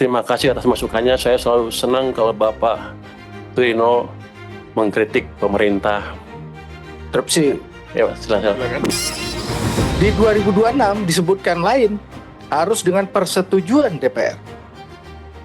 Terima kasih atas masukannya. Saya selalu senang kalau Bapak Turino mengkritik pemerintah. Interupsi. Ya, Pak, silakan. Di 2026 disebutkan lain, harus dengan persetujuan DPR.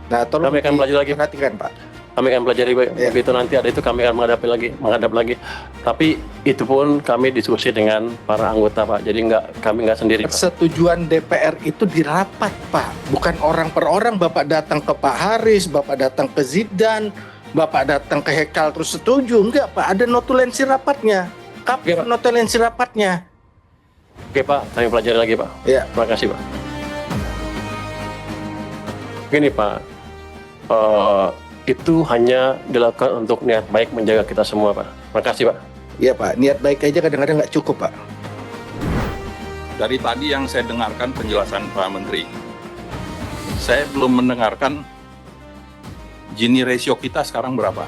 Nah, tolong Kami akan belajar lagi. perhatikan, Pak. Kami akan pelajari Ya. begitu nanti ada itu kami akan menghadap lagi. Tapi itu pun kami diskusi dengan para anggota, Pak. Jadi kami nggak sendiri, Pak. Persetujuan DPR itu di rapat, Pak. Bukan orang per orang. Bapak datang ke Pak Haris, Bapak datang ke Zidan, Bapak datang ke Hekal terus setuju. Enggak, Pak. Ada notulensi rapatnya. Kapan notulensi rapatnya? Oke, Pak. Kami pelajari lagi, Pak. Ya. Terima kasih, Pak. Gini, Pak. Itu hanya dilakukan untuk niat baik menjaga kita semua, Pak. Terima kasih, Pak. Iya, Pak. Niat baik aja kadang-kadang nggak cukup, Pak. Dari tadi yang saya dengarkan penjelasan Pak Menteri, saya belum mendengarkan Gini ratio kita sekarang berapa.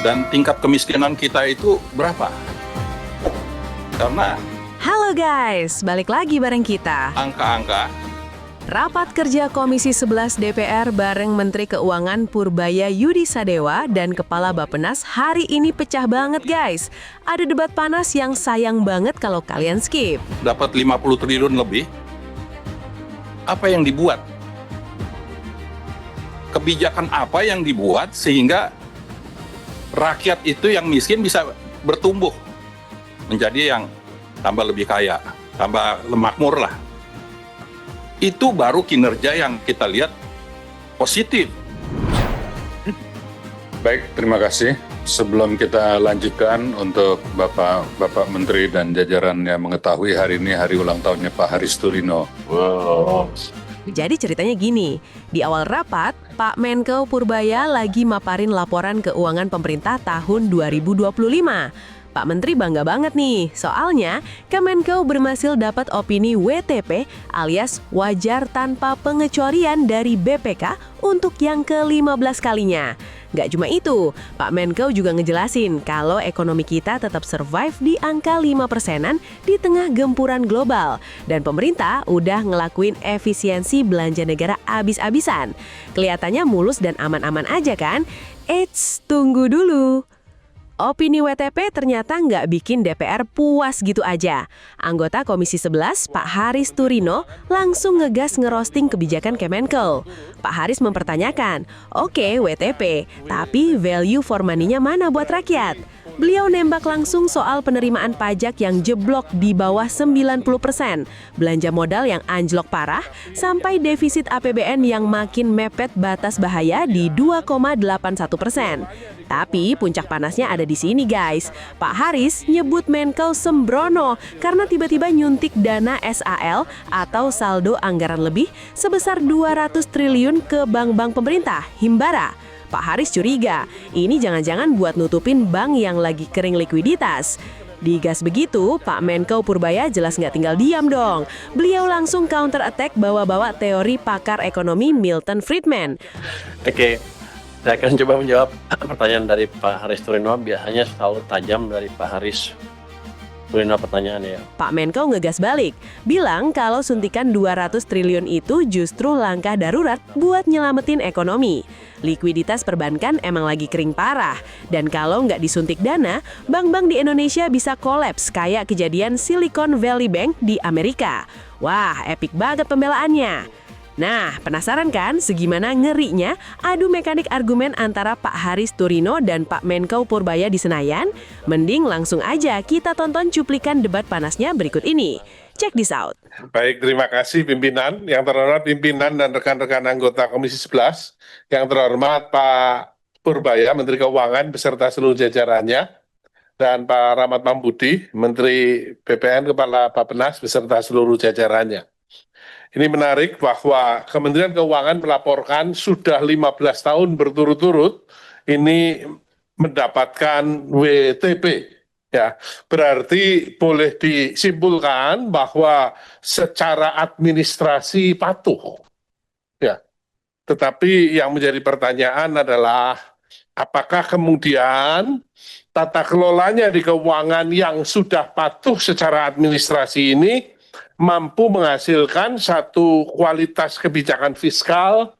Dan tingkat kemiskinan kita itu berapa. Karena Halo guys, balik lagi bareng kita. angka-angka Rapat kerja Komisi 11 DPR bareng Menteri Keuangan Purbaya Yudi Sadewa dan Kepala Bappenas hari ini pecah banget guys. Ada debat panas yang sayang banget kalau kalian skip. dapat 50 triliun lebih, apa yang dibuat? Kebijakan apa yang dibuat sehingga rakyat itu yang miskin bisa bertumbuh menjadi yang tambah lebih kaya, tambah makmur lah. Itu baru kinerja yang kita lihat positif. Baik, terima kasih. Sebelum kita lanjutkan untuk Bapak Menteri dan jajaran yang mengetahui hari ini hari ulang tahunnya Pak Haris Turino. Jadi ceritanya gini, di awal rapat, Pak Menko Purbaya lagi maparin laporan keuangan pemerintah tahun 2025. Pak Menteri bangga banget nih, soalnya Kemenko berhasil dapat opini WTP alias wajar tanpa pengecualian dari BPK untuk yang ke-15 kalinya. Nggak cuma itu, Pak Menko juga ngejelasin kalau ekonomi kita tetap survive di angka 5%-an di tengah gempuran global. Dan pemerintah udah ngelakuin efisiensi belanja negara abis-abisan. Kelihatannya mulus dan aman-aman aja kan? Eits, tunggu dulu. Opini WTP ternyata nggak bikin DPR puas gitu aja. Anggota Komisi 11, Pak Haris Turino, langsung ngegas ngerosting kebijakan Kemenko. Pak Haris mempertanyakan, oke WTP, tapi value for money-nya mana buat rakyat? Beliau nembak langsung soal penerimaan pajak yang jeblok di bawah 90%, belanja modal yang anjlok parah, sampai defisit APBN yang makin mepet batas bahaya di 2,81%. Tapi puncak panasnya ada di sini guys. Pak Haris nyebut Menko sembrono karena tiba-tiba nyuntik dana SAL atau saldo anggaran lebih sebesar 200 triliun ke bank-bank pemerintah, Himbara. Pak Haris curiga, ini jangan-jangan buat nutupin bank yang lagi kering likuiditas. Digas begitu, Pak Menko Purbaya jelas nggak tinggal diam dong. Beliau langsung counter attack bawa-bawa teori pakar ekonomi Milton Friedman. Oke, saya akan coba menjawab pertanyaan dari Pak Haris Turino. Biasanya selalu tajam dari Pak Haris Turino pertanyaannya. Pak Menko ngegas balik, bilang kalau suntikan 200 triliun itu justru langkah darurat buat nyelamatin ekonomi. Likuiditas perbankan emang lagi kering parah, dan kalau nggak disuntik dana, bank-bank di Indonesia bisa kolaps kayak kejadian Silicon Valley Bank di Amerika. Wah, epic banget pembelaannya. Nah, penasaran kan segimana ngerinya adu mekanik argumen antara Pak Haris Turino dan Pak Menko Purbaya di Senayan? Mending langsung aja kita tonton cuplikan debat panasnya berikut ini. Check this out. Baik, terima kasih pimpinan. Yang terhormat pimpinan dan rekan-rekan anggota Komisi 11. Yang terhormat Pak Purbaya, Menteri Keuangan beserta seluruh jajarannya. Dan Pak Rahmat Pambudi, Menteri BPN, Kepala Bappenas beserta seluruh jajarannya. Ini menarik bahwa Kementerian Keuangan melaporkan sudah 15 tahun berturut-turut ini mendapatkan WTP. Ya, berarti boleh disimpulkan bahwa secara administrasi patuh. Ya. Tetapi yang menjadi pertanyaan adalah apakah kemudian tata kelolanya di keuangan yang sudah patuh secara administrasi ini mampu menghasilkan satu kualitas kebijakan fiskal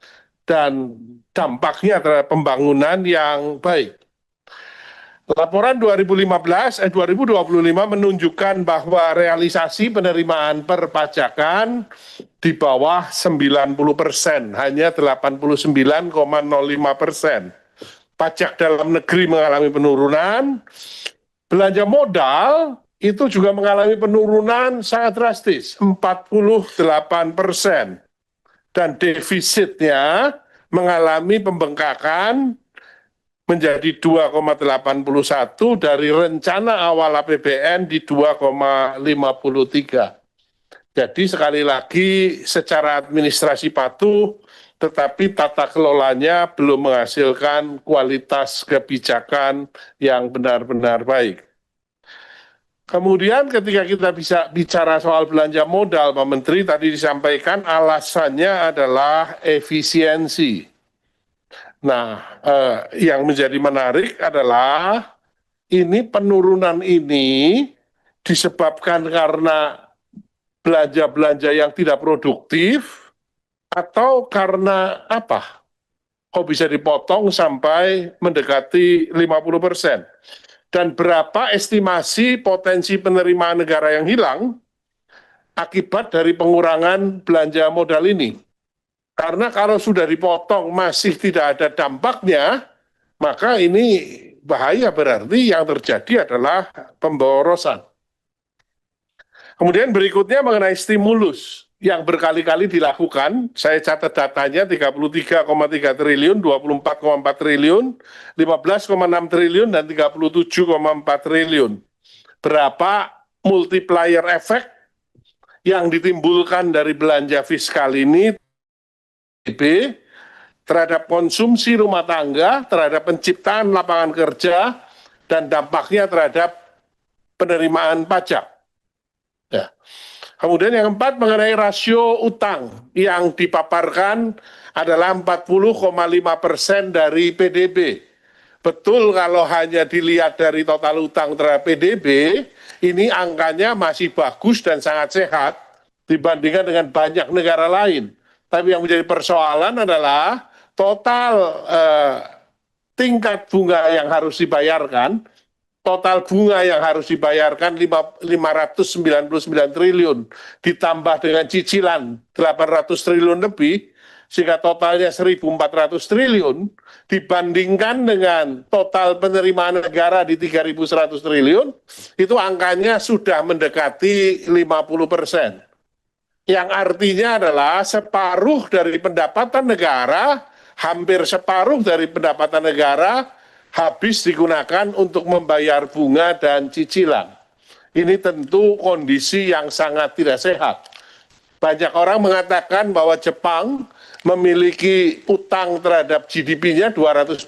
dan dampaknya terhadap pembangunan yang baik. Laporan 2025 menunjukkan bahwa realisasi penerimaan perpajakan di bawah 90%, hanya 89,05%. Pajak dalam negeri mengalami penurunan, belanja modal itu juga mengalami penurunan sangat drastis, 48%. Dan defisitnya mengalami pembengkakan menjadi 2,81 dari rencana awal APBN di 2,53. Jadi sekali lagi secara administrasi patuh, tetapi tata kelolanya belum menghasilkan kualitas kebijakan yang benar-benar baik. Kemudian ketika kita bisa bicara soal belanja modal, Pak Menteri tadi disampaikan alasannya adalah efisiensi. Nah, yang menjadi menarik adalah penurunan ini disebabkan karena belanja-belanja yang tidak produktif atau karena apa? Kok bisa dipotong sampai mendekati 50%? Dan berapa estimasi potensi penerimaan negara yang hilang akibat dari pengurangan belanja modal ini? Karena kalau sudah dipotong masih tidak ada dampaknya, maka ini bahaya, berarti yang terjadi adalah pemborosan. Kemudian berikutnya mengenai stimulus yang berkali-kali dilakukan, saya catat datanya 33,3 triliun, 24,4 triliun, 15,6 triliun, dan 37,4 triliun. Berapa multiplier efek yang ditimbulkan dari belanja fiskal ini terhadap konsumsi rumah tangga, terhadap penciptaan lapangan kerja, dan dampaknya terhadap penerimaan pajak. Ya. Kemudian yang keempat mengenai rasio utang yang dipaparkan adalah 40,5% dari PDB. Betul kalau hanya dilihat dari total utang terhadap PDB, ini angkanya masih bagus dan sangat sehat dibandingkan dengan banyak negara lain. Tapi yang menjadi persoalan adalah total tingkat bunga yang harus dibayarkan, total bunga yang harus dibayarkan 599 triliun, ditambah dengan cicilan 800 triliun lebih, sehingga totalnya 1.400 triliun, dibandingkan dengan total penerimaan negara di 3.100 triliun, itu angkanya sudah mendekati 50%. Yang artinya adalah separuh dari pendapatan negara, hampir separuh dari pendapatan negara habis digunakan untuk membayar bunga dan cicilan. Ini tentu kondisi yang sangat tidak sehat. Banyak orang mengatakan bahwa Jepang memiliki utang terhadap GDP-nya 200%,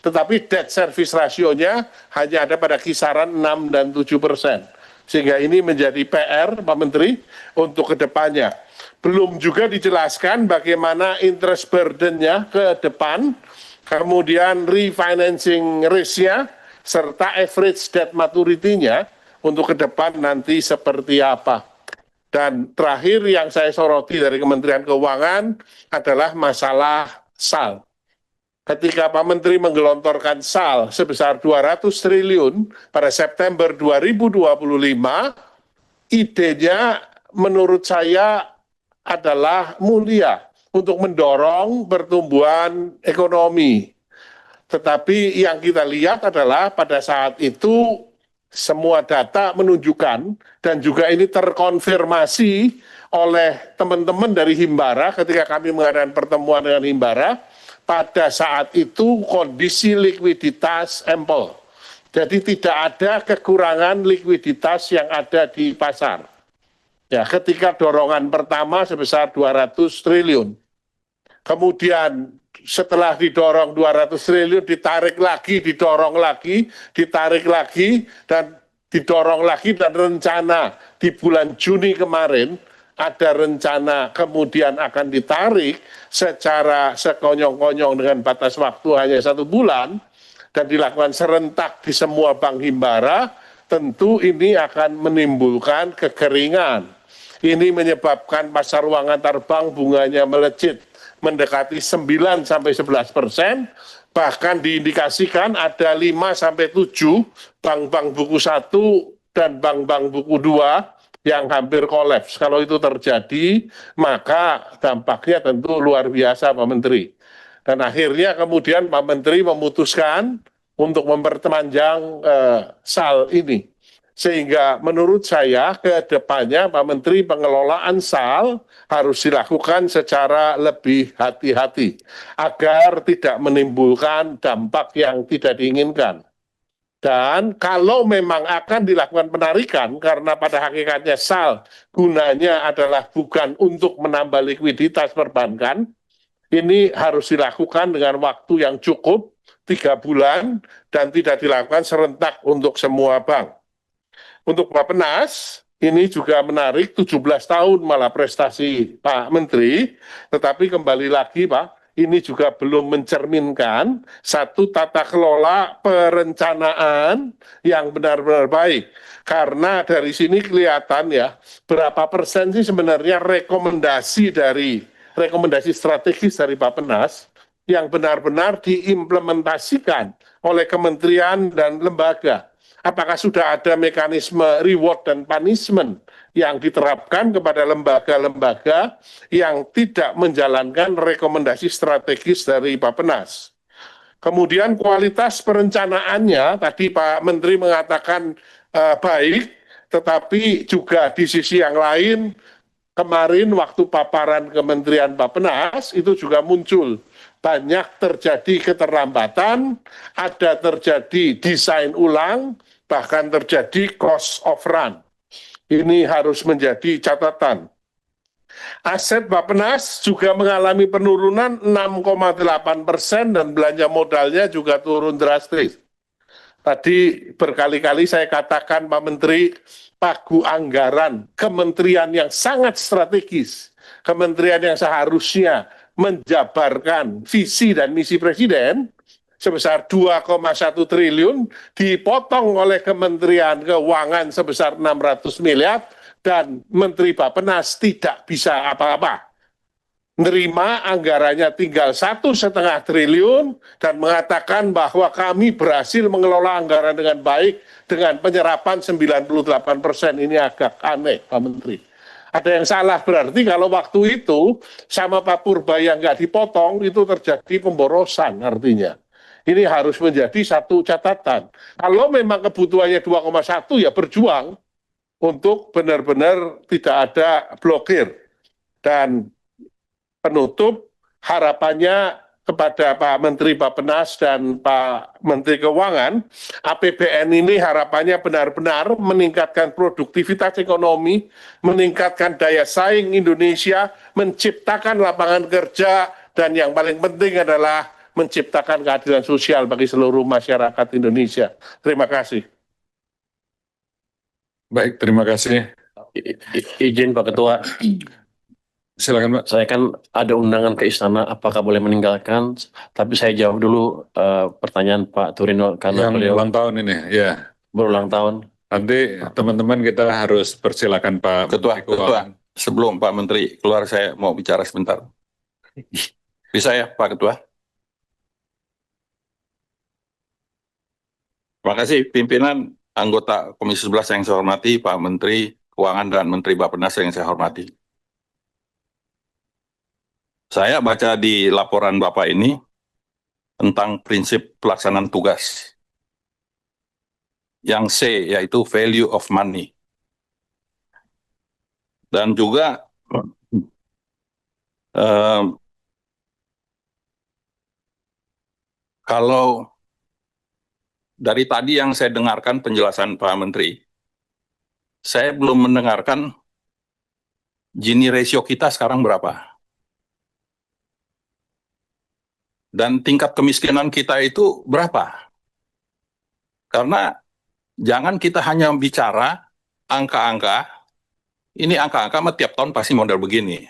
tetapi debt service ratio-nya hanya ada pada kisaran 6 dan 7%. Sehingga ini menjadi PR, Pak Menteri, untuk kedepannya. Belum juga dijelaskan bagaimana interest burden-nya ke depan, kemudian refinancing risk-nya, serta average debt maturity-nya untuk ke depan nanti seperti apa. Dan terakhir yang saya soroti dari Kementerian Keuangan adalah masalah SAL. Ketika Pak Menteri menggelontorkan SAL sebesar 200 triliun pada September 2025, idenya menurut saya adalah mulia untuk mendorong pertumbuhan ekonomi. Tetapi yang kita lihat adalah pada saat itu semua data menunjukkan, dan juga ini terkonfirmasi oleh teman-teman dari Himbara ketika kami mengadakan pertemuan dengan Himbara, pada saat itu kondisi likuiditas ample. Jadi tidak ada kekurangan likuiditas yang ada di pasar. Ya, ketika dorongan pertama sebesar 200 triliun. Kemudian setelah didorong 200 triliun ditarik lagi, didorong lagi, ditarik lagi, dan didorong lagi, dan rencana di bulan Juni kemarin ada rencana kemudian akan ditarik secara sekonyong-konyong dengan batas waktu hanya 1 bulan dan dilakukan serentak di semua bank Himbara, tentu ini akan menimbulkan kekeringan. Ini menyebabkan pasar uang antar bank bunganya melejit mendekati 9-11%, bahkan diindikasikan ada 5-7 bank-bank buku 1 dan bank-bank buku 2 yang hampir kolaps. Kalau itu terjadi, maka dampaknya tentu luar biasa, Pak Menteri. Dan akhirnya kemudian Pak Menteri memutuskan untuk memperpanjang SAL ini. Sehingga menurut saya ke depannya Pak Menteri pengelolaan SAL harus dilakukan secara lebih hati-hati agar tidak menimbulkan dampak yang tidak diinginkan. Dan kalau memang akan dilakukan penarikan, karena pada hakikatnya SAL gunanya adalah bukan untuk menambah likuiditas perbankan, ini harus dilakukan dengan waktu yang cukup, 3 bulan, dan tidak dilakukan serentak untuk semua bank. Untuk Bappenas, ini juga menarik, 17 tahun malah prestasi Pak Menteri, tetapi kembali lagi Pak, ini juga belum mencerminkan satu tata kelola perencanaan yang benar-benar baik. Karena dari sini kelihatan ya, berapa persen sih sebenarnya rekomendasi strategis dari Bappenas yang benar-benar diimplementasikan oleh kementerian dan lembaga. Apakah sudah ada mekanisme reward dan punishment yang diterapkan kepada lembaga-lembaga yang tidak menjalankan rekomendasi strategis dari Bappenas? Kemudian kualitas perencanaannya, tadi Pak Menteri mengatakan baik, tetapi juga di sisi yang lain, kemarin waktu paparan Kementerian Bappenas itu juga muncul. Banyak terjadi keterlambatan, ada terjadi desain ulang, bahkan terjadi cost of run. Ini harus menjadi catatan. Aset Bappenas juga mengalami penurunan 6,8% dan belanja modalnya juga turun drastis. Tadi berkali-kali saya katakan Pak Menteri, pagu anggaran kementerian yang sangat strategis, kementerian yang seharusnya menjabarkan visi dan misi Presiden, sebesar 2,1 triliun dipotong oleh Kementerian Keuangan sebesar 600 miliar dan Menteri Bappenas tidak bisa apa-apa. Nerima anggarannya tinggal 1,5 triliun dan mengatakan bahwa kami berhasil mengelola anggaran dengan baik dengan penyerapan 98%. Ini agak aneh, Pak Menteri. Ada yang salah berarti kalau waktu itu sama Pak Purbaya nggak dipotong itu terjadi pemborosan artinya. Ini harus menjadi satu catatan. Kalau memang kebutuhannya 2,1 ya berjuang untuk benar-benar tidak ada blokir. Dan penutup harapannya kepada Pak Menteri Bappenas dan Pak Menteri Keuangan, APBN ini harapannya benar-benar meningkatkan produktivitas ekonomi, meningkatkan daya saing Indonesia, menciptakan lapangan kerja, dan yang paling penting adalah menciptakan keadilan sosial bagi seluruh masyarakat Indonesia. Terima kasih. Baik, terima kasih. Izin Pak Ketua, Silakan Pak. saya kan ada undangan ke istana, apakah boleh meninggalkan? Tapi saya jawab dulu pertanyaan Pak Turino karena Yang beliau ulang tahun ini, ya. berulang tahun. Nanti teman-teman kita harus persilakan Pak Ketua, Menteri Keuangan. sebelum Pak Menteri keluar saya mau bicara sebentar. Bisa ya Pak Ketua? Terima kasih pimpinan anggota Komisi 11 yang saya hormati, Pak Menteri Keuangan dan Menteri Bappenas yang saya hormati. Saya baca di laporan Bapak ini tentang prinsip pelaksanaan tugas. Yang C yaitu value of money. Dan juga kalau dari tadi yang saya dengarkan penjelasan Pak Menteri, saya belum mendengarkan Gini ratio kita sekarang berapa. Dan tingkat kemiskinan kita itu berapa. Karena jangan kita hanya bicara angka-angka, ini angka-angka tiap tahun pasti model begini.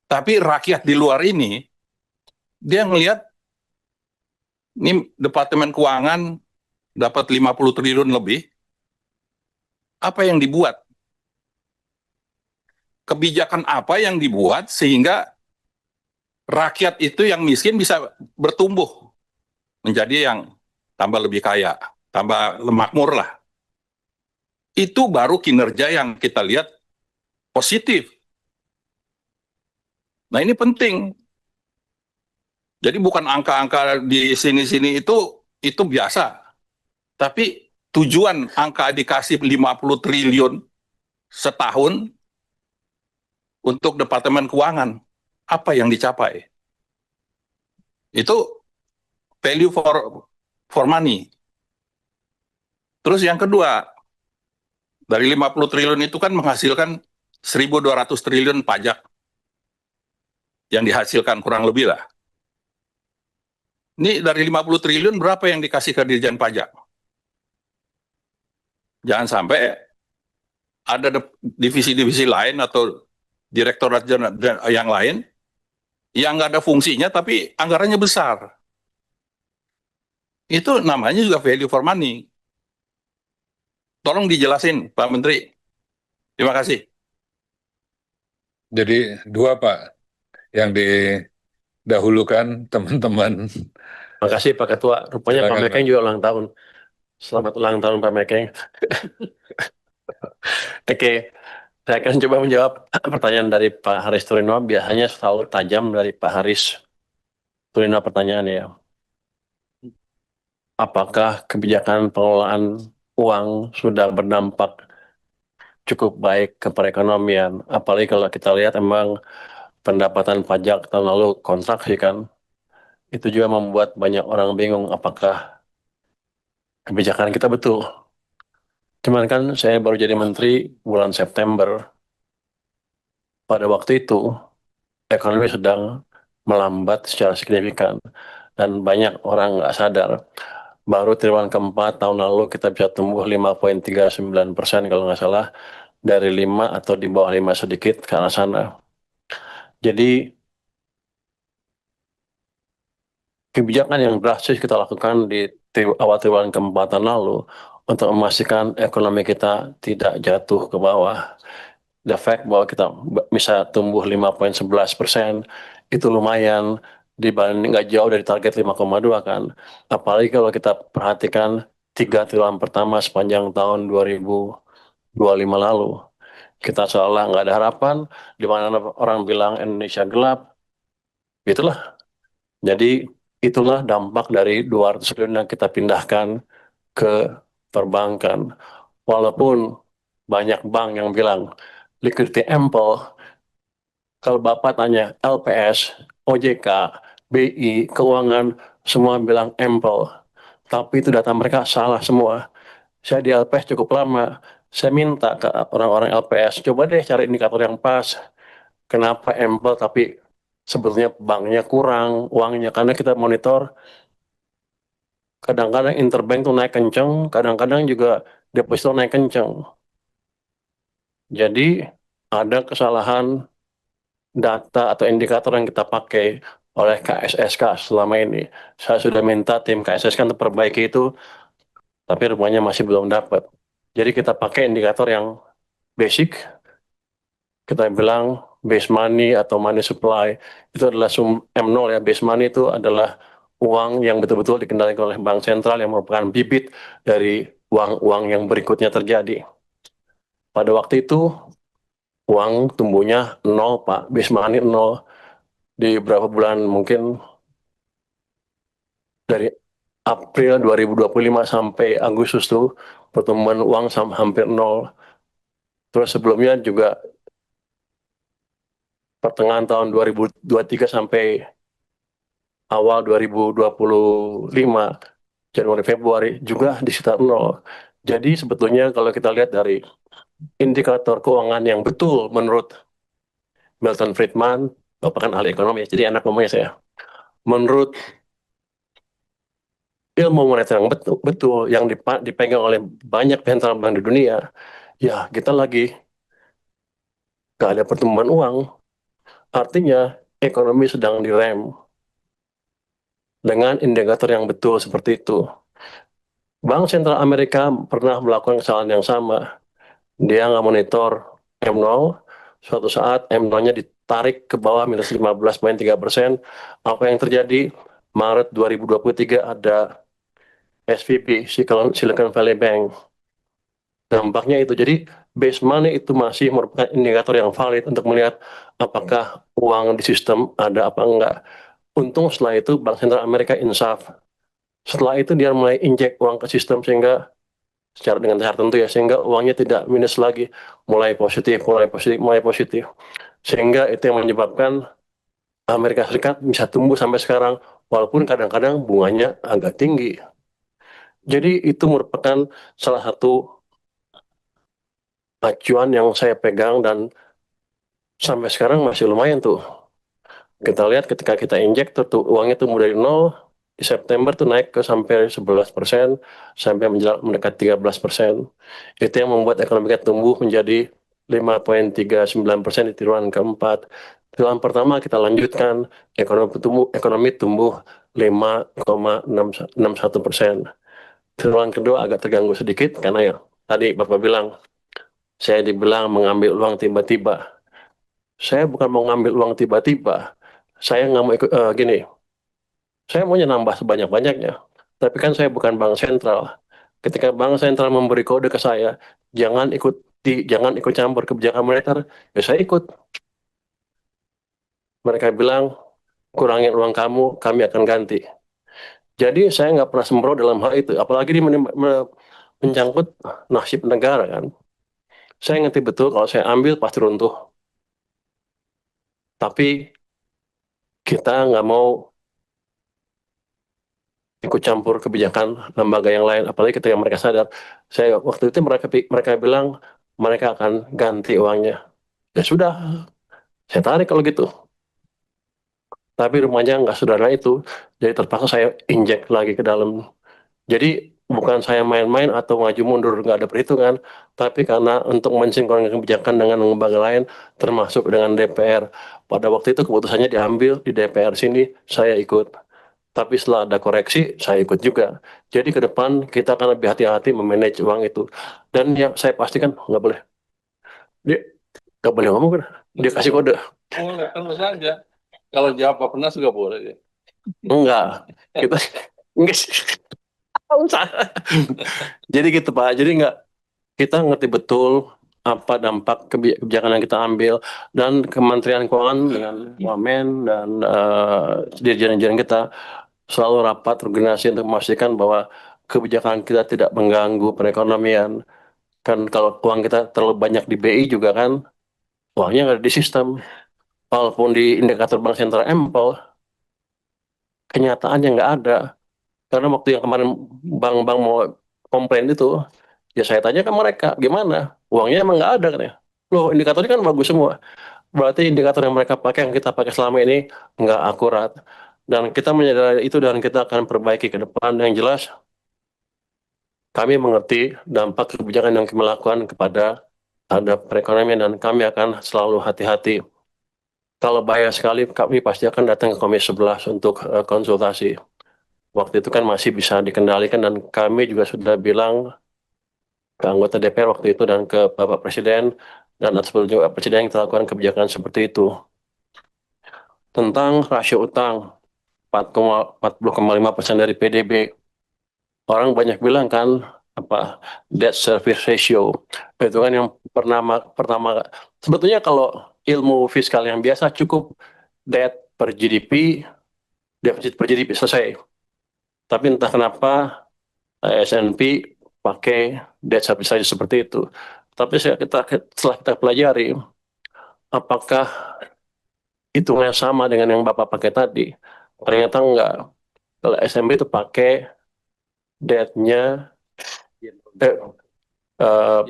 Tapi rakyat di luar ini, dia ngelihat ini Departemen Keuangan dapat 50 triliun lebih. Apa yang dibuat kebijakan apa yang dibuat sehingga rakyat itu yang miskin bisa bertumbuh menjadi yang tambah lebih kaya, tambah makmur lah. Itu baru kinerja yang kita lihat positif. Nah ini penting. Jadi bukan angka-angka di sini-sini itu biasa. Tapi tujuan angka dikasih 50 triliun setahun untuk Departemen Keuangan, apa yang dicapai? Itu value for money. Terus yang kedua, dari 50 triliun itu kan menghasilkan 1.200 triliun pajak yang dihasilkan kurang lebih lah. Ini dari 50 triliun berapa yang dikasih ke Dirjen Pajak? Jangan sampai ada divisi-divisi lain atau direktorat yang lain yang nggak ada fungsinya tapi anggarannya besar. Itu namanya juga value for money. Tolong dijelasin, Pak Menteri. Terima kasih. Jadi dua Pak, yang didahulukan teman-teman. Makasih Pak Ketua. Rupanya Pak Silakan, Mekeng juga ulang tahun. Selamat ulang tahun Pak Mekeng. Oke, saya akan coba menjawab pertanyaan dari Pak Haris Turino. Biasanya selalu tajam dari Pak Haris Turino pertanyaan ya. Apakah kebijakan pengelolaan uang sudah berdampak cukup baik ke perekonomian? Apalagi kalau kita lihat emang pendapatan pajak tahun lalu kontraksi kan. Itu juga membuat banyak orang bingung apakah kebijakan kita betul. Cuman kan saya baru jadi menteri bulan September. Pada waktu itu ekonomi sedang melambat secara signifikan dan banyak orang nggak sadar. Baru triwulan keempat tahun lalu kita bisa tumbuh 5,39% kalau nggak salah, dari 5 atau di bawah 5 sedikit ke arah sana. Jadi kebijakan yang drastis kita lakukan di awal triwulan keempat tahun lalu untuk memastikan ekonomi kita tidak jatuh ke bawah. The fact bahwa kita bisa tumbuh 5,11% itu lumayan dibanding nggak jauh dari target 5,2 kan. Apalagi kalau kita perhatikan 3 triwulan pertama sepanjang tahun 2025 lalu. Kita seolah nggak ada harapan, di mana orang bilang Indonesia gelap. Itulah. Jadi itulah dampak dari 200 triliun yang kita pindahkan ke perbankan. Walaupun banyak bank yang bilang liquidity ample, kalau Bapak tanya LPS, OJK, BI, keuangan, semua bilang ample. Tapi itu data mereka salah semua. Saya di LPS cukup lama, saya minta ke orang-orang LPS, coba deh cari indikator yang pas. Kenapa ample tapi sebetulnya banknya kurang uangnya, karena kita monitor kadang-kadang interbank tuh naik kenceng, kadang-kadang juga deposito naik kenceng. Jadi ada kesalahan data atau indikator yang kita pakai oleh KSSK selama ini. Saya sudah minta tim KSSK untuk perbaiki itu, tapi rupanya masih belum dapat. Jadi kita pakai indikator yang basic, kita bilang base money atau money supply, itu adalah M0 ya, base money itu adalah uang yang betul-betul dikendalikan oleh bank sentral yang merupakan bibit dari uang-uang yang berikutnya terjadi. Pada waktu itu uang tumbuhnya 0 Pak, base money 0. Di beberapa bulan mungkin dari April 2025 sampai Agustus tuh pertumbuhan uang hampir 0. Terus sebelumnya juga pertengahan tahun 2023 sampai awal 2025, Januari Februari juga di sekitar 0. Jadi sebetulnya kalau kita lihat dari indikator keuangan yang betul menurut Milton Friedman, Bapak kan ahli ekonomi, jadi enak ngomongnya saya. Menurut ilmu moneter yang betul yang dipegang oleh banyak sentral bank di dunia, ya kita lagi nggak ada pertumbuhan uang. Artinya ekonomi sedang direm dengan indikator yang betul seperti itu. Bank Sentral Amerika pernah melakukan kesalahan yang sama. Dia nggak monitor M0, suatu saat M0-nya ditarik ke bawah minus 15,3%. Apa yang terjadi? Maret 2023 ada SVB, Silicon Valley Bank. Dampaknya itu. Jadi base money itu masih merupakan indikator yang valid untuk melihat apakah uang di sistem ada apa enggak. Untung setelah itu Bank Sentral Amerika insaf. Setelah itu dia mulai injek uang ke sistem sehingga secara dengan cara tertentu ya, sehingga uangnya tidak minus lagi, mulai positif, mulai positif, mulai positif. Sehingga itu yang menyebabkan Amerika Serikat bisa tumbuh sampai sekarang, walaupun kadang-kadang bunganya agak tinggi. Jadi itu merupakan salah satu acuan yang saya pegang dan sampai sekarang masih lumayan tuh. Kita lihat ketika kita injek tuh uangnya tuh mulai dari nol, di September tuh naik ke sampai 11%, sampai mendekati 13%. Itu yang membuat ekonomi kita tumbuh menjadi 5,39% di triwulan keempat. Triwulan pertama kita lanjutkan, ekonomi tumbuh 5,61%. Triwulan kedua agak terganggu sedikit karena ya tadi Bapak bilang, saya dibilang mengambil uang tiba-tiba. Saya bukan mau ngambil uang tiba-tiba. Saya nggak mau ikut gini. Saya maunya nambah sebanyak-banyaknya. Tapi kan saya bukan bank sentral. Ketika bank sentral memberi kode ke saya, jangan ikut campur kebijakan moneter, ya saya ikut. Mereka bilang, kurangin uang kamu, kami akan ganti. Jadi saya nggak pernah sembrono dalam hal itu. Apalagi ini menyangkut nasib negara kan. Saya ngerti betul kalau saya ambil pasti runtuh. Tapi kita nggak mau ikut campur kebijakan lembaga yang lain, apalagi ketika mereka sadar. Saya waktu itu mereka bilang mereka akan ganti uangnya. Ya sudah, saya tarik kalau gitu. Tapi rumahnya nggak sederhana itu, jadi terpaksa saya injek lagi ke dalam. Jadi bukan saya main-main atau maju mundur, nggak ada perhitungan, tapi karena untuk mensinkronkan kebijakan dengan lembaga lain, termasuk dengan DPR. Pada waktu itu keputusannya diambil di DPR sini, saya ikut. Tapi setelah ada koreksi, saya ikut juga. Jadi ke depan kita akan lebih hati-hati memanage uang itu. Dan yang saya pastikan nggak boleh. Dia nggak boleh ngomong kan? Dia kasih kode. Boleh, terus saja. Kalau jawab Bapenas juga boleh. Ya. Enggak. Kita enggak sih. Jadi gitu Pak. Jadi nggak, kita ngerti betul apa dampak kebijakan yang kita ambil, dan Kementerian Keuangan dengan Wamen dan dirjen-dirjen kita selalu rapat koordinasi untuk memastikan bahwa kebijakan kita tidak mengganggu perekonomian. Kan kalau uang kita terlalu banyak di BI juga kan, uangnya nggak ada di sistem. Walaupun di indikator bank sentral ample, kenyataannya nggak ada. Karena waktu yang kemarin bank-bank mau komplain itu, ya saya tanya ke mereka, gimana? Uangnya emang nggak ada kan ya? Loh, indikatornya kan bagus semua. Berarti indikator yang mereka pakai, yang kita pakai selama ini, nggak akurat. Dan kita menyadari itu dan kita akan perbaiki ke depan. Yang jelas, kami mengerti dampak kebijakan yang kami lakukan kepada terhadap perekonomian, dan kami akan selalu hati-hati. Kalau bahaya sekali, kami pasti akan datang ke Komisi 11 untuk konsultasi. Waktu itu kan masih bisa dikendalikan, dan kami juga sudah bilang ke anggota DPR waktu itu dan ke Bapak Presiden, dan atas petunjuk Bapak Presiden kita lakukan kebijakan seperti itu. Tentang rasio utang 40,5% dari PDB, orang banyak bilang kan apa debt service ratio, itu kan yang pertama sebetulnya kalau ilmu fiskal yang biasa cukup debt per GDP, defisit per GDP selesai. Tapi entah kenapa S&P pakai debt service ratio seperti itu. Tapi setelah kita pelajari, apakah hitungnya sama dengan yang Bapak pakai tadi? Ternyata enggak. Kalau S&P itu pakai debt-nya,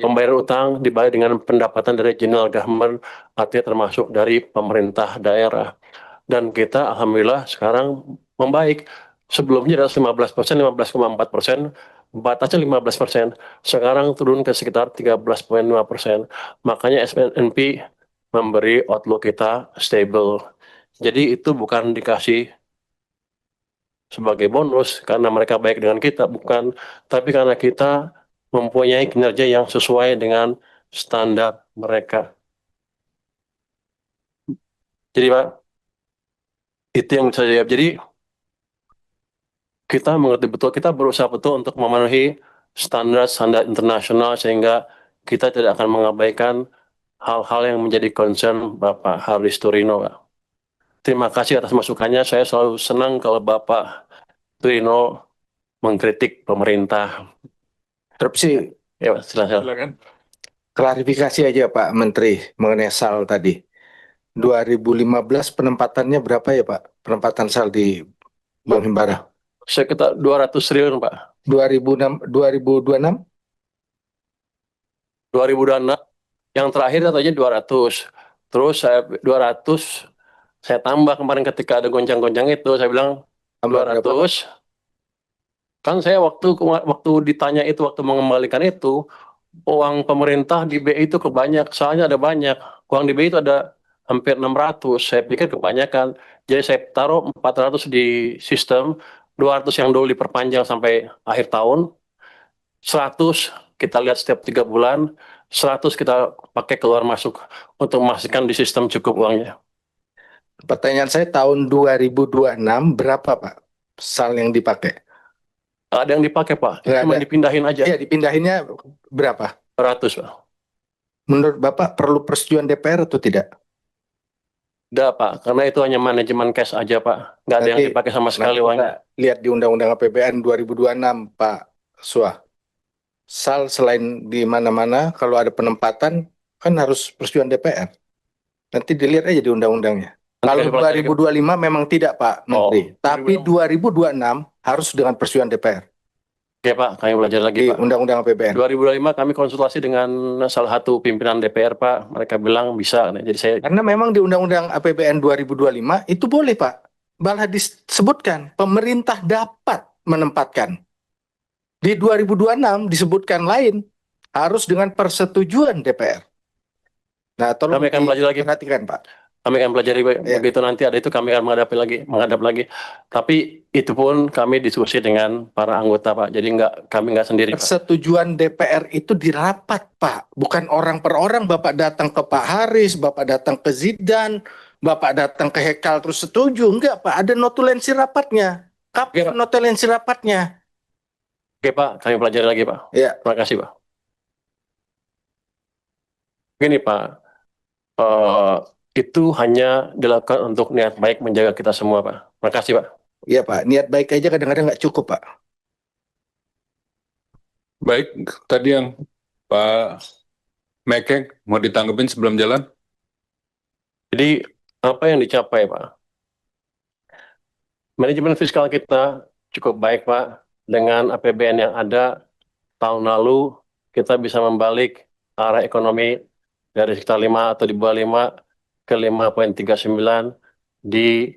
pembayaran utang dibayar dengan pendapatan dari general government, artinya termasuk dari pemerintah daerah. Dan kita alhamdulillah sekarang membaik. Sebelumnya adalah 15%, 15,4%, batasnya 15%. Sekarang turun ke sekitar 13,5%. Makanya S&P memberi outlook kita stable. Jadi itu bukan dikasih sebagai bonus karena mereka baik dengan kita, bukan. Tapi karena kita mempunyai kinerja yang sesuai dengan standar mereka. Jadi Pak, itu yang saya jawab. Jadi kita mengerti betul, kita berusaha betul untuk memenuhi standar-standar internasional sehingga kita tidak akan mengabaikan hal-hal yang menjadi concern Bapak Haris Turino, Pak. Terima kasih atas masukannya. Saya selalu senang kalau Bapak Turino mengkritik pemerintah. Interupsi, Ya, Pak, silakan. Silakan. klarifikasi aja Pak Menteri mengenai SAL tadi. 2015 penempatannya berapa ya Pak? Penempatan SAL di Bank Himbara. Sekitar 200 triliun, Pak. 2006, 2026? 2026, yang terakhir katanya 200. Terus saya 200, saya tambah kemarin ketika ada goncang-goncang itu, saya bilang Tambah berapa, Pak? 200. Kan saya waktu ditanya itu, waktu mengembalikan itu, uang pemerintah di BI itu kebanyak, soalnya ada banyak. Uang di BI itu ada hampir 600, saya pikir kebanyakan. Jadi saya taruh 400 di sistem, 200 yang dulu diperpanjang sampai akhir tahun, 100 kita lihat setiap 3 bulan, 100 kita pakai keluar masuk untuk memastikan di sistem cukup uangnya. Pertanyaan saya tahun 2026 berapa Pak SAL yang dipakai? Ada yang dipakai Pak, Nggak cuma ada. dipindahin aja, Iya, dipindahinnya berapa? 100 Pak. Menurut Bapak perlu persetujuan DPR atau tidak? Udah Pak, karena itu hanya manajemen cash aja Pak, nggak ada yang Nanti- dipakai sama sekali Nanti uangnya. kita lihat di Undang-Undang APBN 2026 Pak Suah. SAL selain di mana-mana kalau ada penempatan kan harus persetujuan DPR. Nanti dilihat aja di undang-undangnya. Nanti Kalau kasih pelajari ke- 2025 memang tidak Pak Menteri, Oh, tapi 2026 harus dengan persetujuan DPR Oke Pak, kami belajar lagi di Pak. Undang-Undang APBN. 2005 kami konsultasi dengan salah satu pimpinan DPR Pak, mereka bilang bisa. Jadi saya Karena memang di Undang-Undang APBN 2025 itu boleh Pak. Malah disebutkan pemerintah dapat menempatkan. Di 2026 disebutkan lain harus dengan persetujuan DPR. Nah, tolong Kami akan belajar lagi. diperhatikan Pak. kami akan pelajari Iya. begitu nanti ada itu kami akan menghadap lagi. Tapi itu pun kami diskusi dengan para anggota Pak. Jadi kami nggak sendiri Pak. Persetujuan DPR itu di rapat Pak, bukan orang per orang. Bapak datang ke Pak Haris, Bapak datang ke Zidan, Bapak datang ke Hekal terus setuju. Enggak Pak, ada notulensi rapatnya. Kapan notulensi rapatnya? Oke Pak, kami pelajari lagi Pak. Ya. Terima kasih Pak. Begini Pak, eh, itu hanya dilakukan untuk niat baik menjaga kita semua Pak. Terima kasih Pak. Iya Pak, niat baik aja kadang-kadang nggak cukup Pak. Baik, tadi yang Pak Mekeng mau ditanggepin sebelum jalan? Jadi apa yang dicapai Pak? Manajemen fiskal kita cukup baik Pak. Dengan APBN yang ada tahun lalu kita bisa membalik arah ekonomi dari sekitar 5 atau di bawah 5 ke 5,39 di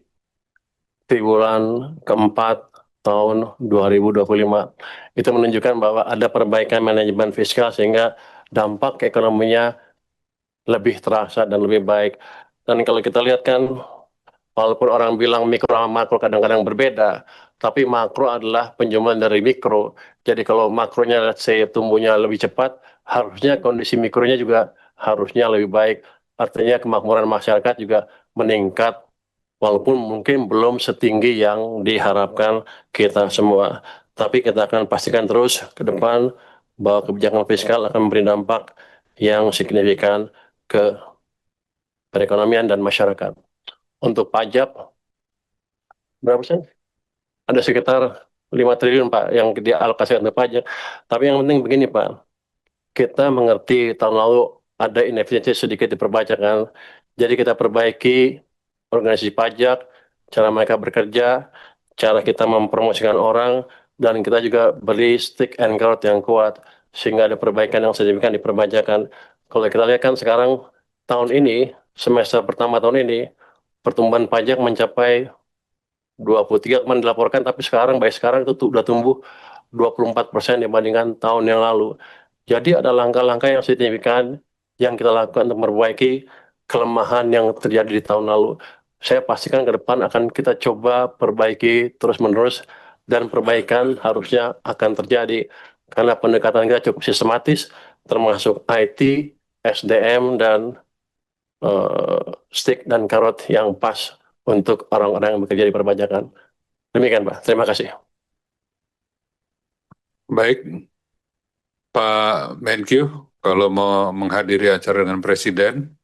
triwulan keempat tahun 2025. Itu menunjukkan bahwa ada perbaikan manajemen fiskal sehingga dampak ekonominya lebih terasa dan lebih baik. Dan kalau kita lihat kan, walaupun orang bilang mikro sama makro kadang-kadang berbeda, tapi makro adalah penjumlahan dari mikro. Jadi kalau makronya let's say tumbuhnya lebih cepat, harusnya kondisi mikronya juga harusnya lebih baik. Artinya kemakmuran masyarakat juga meningkat, walaupun mungkin belum setinggi yang diharapkan kita semua. Tapi kita akan pastikan terus ke depan bahwa kebijakan fiskal akan memberi dampak yang signifikan ke perekonomian dan masyarakat. Untuk pajak, berapa persen? Ada sekitar 5 triliun Pak yang dialokasikan untuk pajak. Tapi yang penting begini Pak, kita mengerti tahun lalu ada inefisiensi sedikit di perpajakan. Jadi kita perbaiki organisasi pajak, cara mereka bekerja, cara kita mempromosikan orang, dan kita juga beri stick and crowd yang kuat, sehingga ada perbaikan yang signifikan di perpajakan. Kalau kita lihat kan sekarang tahun ini, semester pertama tahun ini, pertumbuhan pajak mencapai 23 kemarin dilaporkan, tapi baik sekarang itu udah tumbuh 24% dibandingkan tahun yang lalu. Jadi ada langkah-langkah yang signifikan yang kita lakukan untuk memperbaiki kelemahan yang terjadi di tahun lalu. Saya pastikan ke depan akan kita coba perbaiki terus-menerus, dan perbaikan harusnya akan terjadi karena pendekatan kita cukup sistematis, termasuk IT, SDM, dan stick dan carrot yang pas untuk orang-orang yang bekerja di perpajakan. Demikian, Pak. Terima kasih. Baik, Pak Menkyu, kalau mau menghadiri acara dengan Presiden,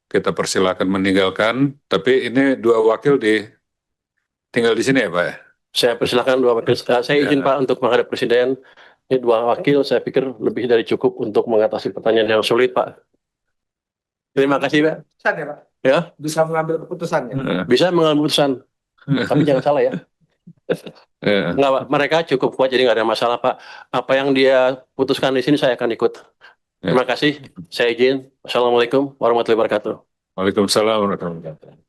kita persilakan meninggalkan. Tapi ini dua wakil tinggal di sini ya, Pak ya? Saya persilakan dua wakil. Saya izin, Pak, untuk menghadap Presiden. Ini dua wakil, saya pikir lebih dari cukup untuk mengatasi pertanyaan yang sulit, Pak. Terima kasih, Pak. Keputusan ya, Pak? Ya, Bisa mengambil keputusan ya? bisa mengambil keputusan. Tapi jangan salah ya. Enggak, Pak. Mereka cukup kuat, jadi nggak ada masalah, Pak. Apa yang dia putuskan di sini, saya akan ikut. Terima kasih. Saya izin. Wassalamualaikum warahmatullahi wabarakatuh. Waalaikumsalam warahmatullahi wabarakatuh.